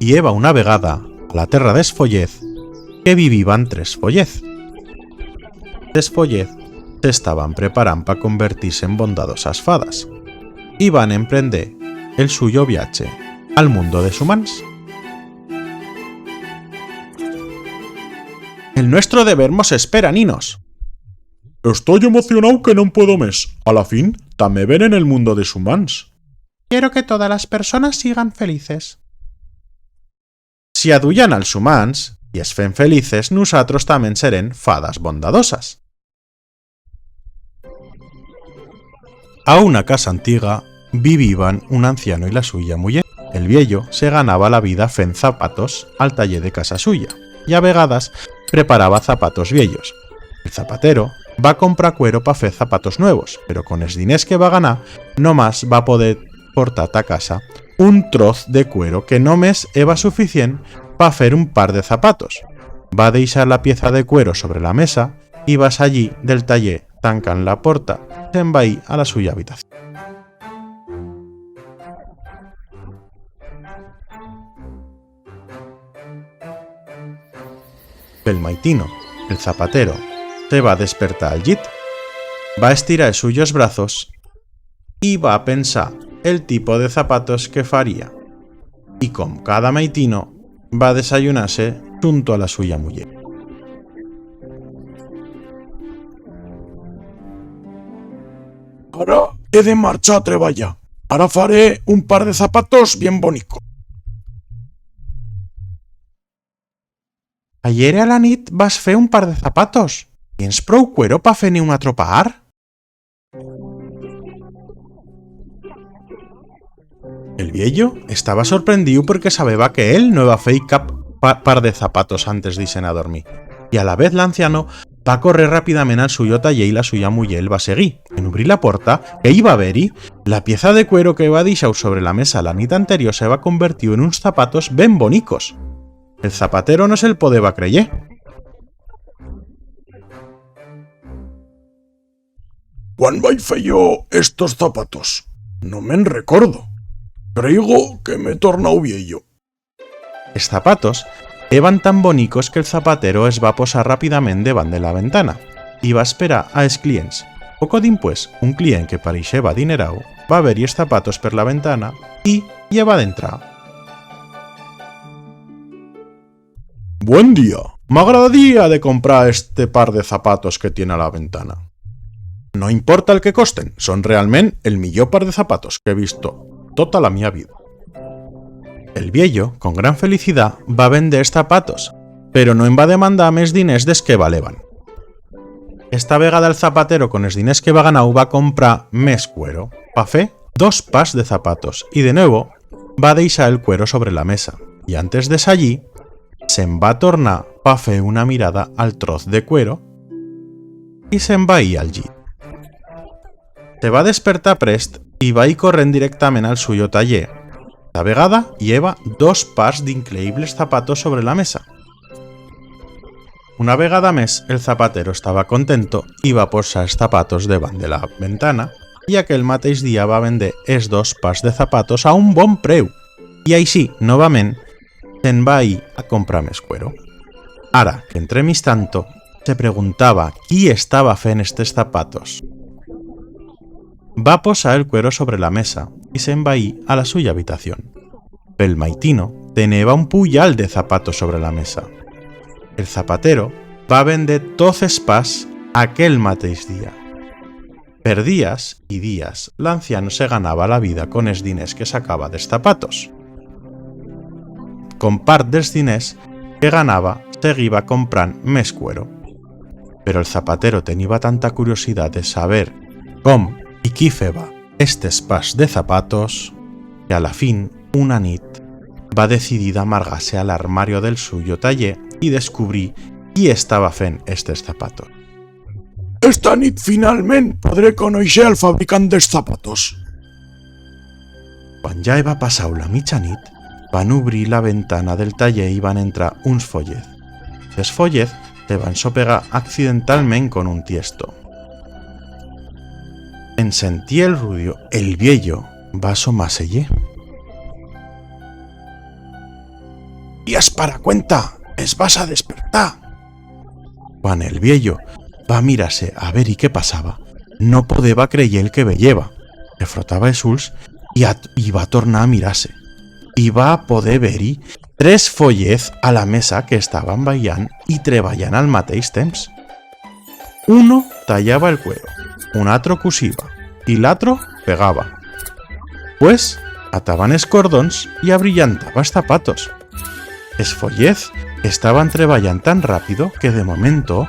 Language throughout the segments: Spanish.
y eba una vegada a la terra d'Esfollez que viviban tres follez. Tres follez se estaban preparando para convertirse en bondadosas fadas y van a emprender el suyo viaje al mundo de humans. El nuestro deber mos espera, ninos. Estoy emocionado que no puedo mes. A la fin, también ven en el mundo de humans. Quiero que todas las personas sigan felices. Si adullan als humans y es fen felices, nosotros también serán fadas bondadosas. A una casa antigua vivían un anciano y la suya mujer. El viejo se ganaba la vida fen zapatos al taller de casa suya y a vegadas preparaba zapatos viejos. El zapatero va a comprar cuero para hacer zapatos nuevos, pero con es diners que va a ganar, nomás va a poder portar a casa un troz de cuero que només eba suficiente para hacer un par de zapatos. Va a deixar la pieza de cuero sobre la mesa y vas allí del taller, tancan la porta, se'n va ir a la suya habitación. El maitino, el zapatero, se va a despertar al llit, va a estirar suyos brazos y va a pensar el tipo de zapatos que faría. Y como cada maitino va a desayunarse junto a la suya mujer. Ahora he de marchar a treballar. Ahora faré un par de zapatos bien bonico. Ayer a la nit vas fer un par de zapatos. Tens prou cuero pa fer ni un atropar? El viejo estaba sorprendido porque sabeba que él no iba a fer cap par de zapatos antes d'irse a dormir. Y a la vez l'anciano va a correr rápidamente al suyo taller y la suya muller va a seguir. En obrir la porta, que iba a ver-hi, la pieza de cuero que va deixar sobre la mesa la nit anterior se va convertir en uns zapatos ben bonicos. El zapatero no se'l podeba creyer. ¿Cuán vai fer yo estos zapatos? No me'n recordo. Creigo que me he tornado viejo. Els zapatos eran tan bonicos que el zapatero es va posar rápidamente davant de la ventana y va esperar a els clients. Poco dimpués, un client que pareixeba adinerau va ver-hi els zapatos per la ventana y ja va d'entrar. Buen día. M'agradaría de comprar este par de zapatos que tiene a la ventana. No importa el que costen, son realmente el millor par de zapatos que he visto tota la mia vida. El viejo, con gran felicidad, va a vender zapatos, pero no en va demandar més diners des que valevan. Esta vegada el zapatero con els diners que va ganau va comprar més cuero, pa fer 2 pars de zapatos, y de nuevo va deixar el cuero sobre la mesa, y antes de s'allí, se'n va tornar pa fer una mirada al troz de cuero y se'n va ir al llit. Se va despertar prest y va ir corrent directament al suyo taller. La vegada lleva 2 pars d'increïbles zapatos sobre la mesa. Una vegada més, el zapatero estava contento i va posar els zapatos davant de la ventana i aquell mateix dia va vender els 2 pars de zapatos a un bon preu. I així, novament, se'n va ir a comprar més cuero. Ara, que entremistanto, se preguntava qui estava fent estos zapatos. Va posar el cuero sobre la mesa y se'n va ir a la suya habitación. El maitino teneva un pullal de zapatos sobre la mesa. El zapatero va vender tots els pars aquell mateix dia. Per días y días, l'anciano se ganava la vida con els diners que sacava dels zapatos. Con part dels diners que ganava, seguiva comprant més cuero. Però el zapatero tenia tanta curiosidad de saber com y qui feba estes pars de zapatos que a la fin, una nit, va decidir amargar-se al armario del suyo taller y descobrir qui estava fent estes zapatos. Esta nit finalment podré conèixer el fabricant dels zapatos. Quan ja va passar la mitjanit, van obrir la ventana del taller i van entrar uns follets. Els follets se van sopegar accidentalment con un tiesto. En sentir el ruido, el viejo va asomarse-hi. dies para cuenta, es vas a despertar. Quan el viejo va mirar-se a veure què passava, no podeva creyer el que veieva. Se frotava els ulls i va tornar a mirar-se. I va poder veure 3 follets a la mesa que estaven ballant i treballant al mateix temps. Uno tallava el cuero, un altre cosiva i l'altre pegava. Pues ataven els cordons i abrillantava els zapatos. Els follets estaven treballant tan ràpido que de momento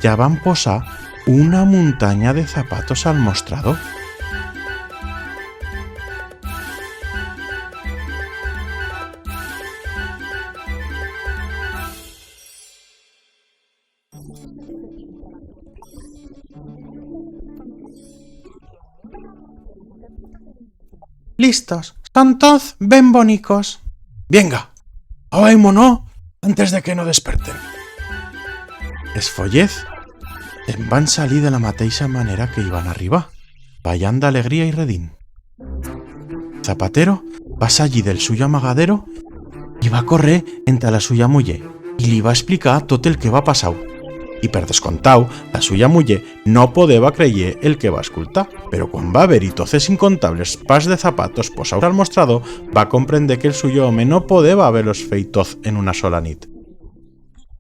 ja van posar una muntanya de zapatos al mostrador. Listos, son todos ben bonicos. Venga, vámonos antes de que no desperten. Els follets en van salir de la mateixa manera que hi van arribar, ballant d'alegria i redint. Zapatero va salir del suyo amagadero i va correr entre la suya muller i li va explicar tot el que va passar. I per descomptau, la suya muller no podeva creyer el que va escoltar, però quan va haver-hi tots els incontables pars de zapatos posaus al mostrador, va comprendre que el suyo home no podeva haver-los fet tots en una sola nit.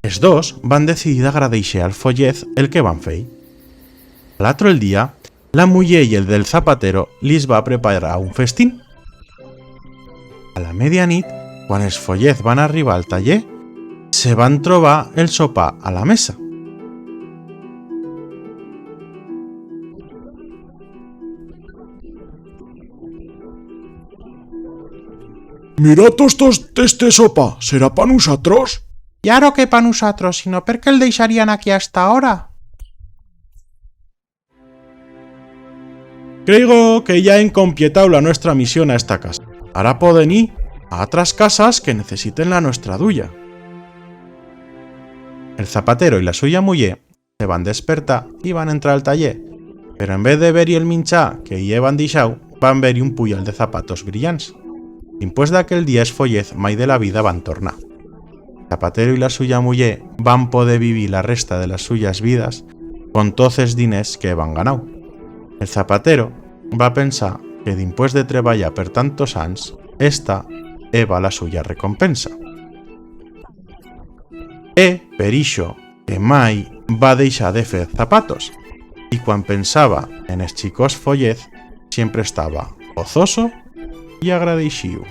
Els dos van decidir agraeixer al follet el que van fer. L'altre dia, la muller i el del zapatero li va preparar un festín. A la medianit, quan els follets van arribar al taller, se van trobar el sopar a la mesa. Mira tostos este sopa, serà pa nosaltres? I ara què pa nosaltres, sinó per què el deixarien aquí hasta ahora? Creo que ya han completado la nuestra misión a esta casa. Ahora pueden ir a otras casas que necesiten la nuestra duya. El zapatero y la suya muller se van despertar y van a entrar al taller, pero en vez de ver el minchá que llevan deixau, van ver un puyal de zapatos brillants. Dimpués d'aquell dia els follets mai de la vida van tornar. Zapatero i la suya muller van poder vivir la resta de les suyas vides con tots els diners que van ganau. El zapatero va pensar que dimpués de treballar per tantos anys, esta era la suya recompensa. Per ixo que mai va deixar de fer zapatos i quan pensava en els xicos follets sempre estava gozoso y agradecido.